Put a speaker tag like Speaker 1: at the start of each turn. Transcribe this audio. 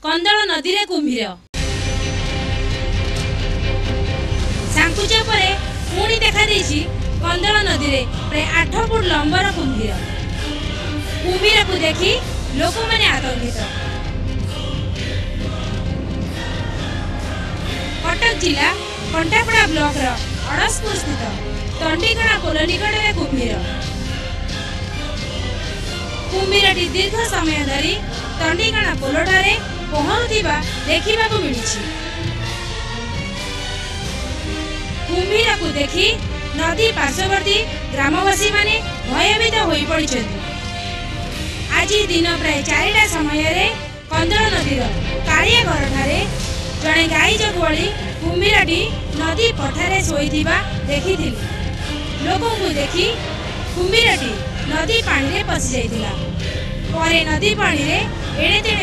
Speaker 1: कंदल नदी रे कुंभीर सांकुचा परे पुणी देखा देछि कंदल नदी रे प्राय 8 फुट लंबर कुंभीर। कुंभीर को देखी लोक माने आतंकित। कटक जिला कंटापड़ा ब्लॉक रो अड़सपुर स्थित तंडीगणा पोल निकट में कुंभीर। कुंभीरटी दीर्घ समय धरी तंडीगणा पोलटारे पहरुथिबा देखिबाकू मिलिछि। कुंभीर को देखी नदी पार्श्ववर्ती ग्रामवासी माने भयभीत होई पड़िछन्ति। आज दिन प्राय 4टा समय कंदल नदीर कालियाघर ठारे जड़े गाई जगुआली कुंभीरटी नदी पठारे शोईथिबा देखिथिले। लोकों को देखी कुंभीरटी नदी पानी रे पसी जाइथिला। परे नदी पानी रे एड़े तेड़े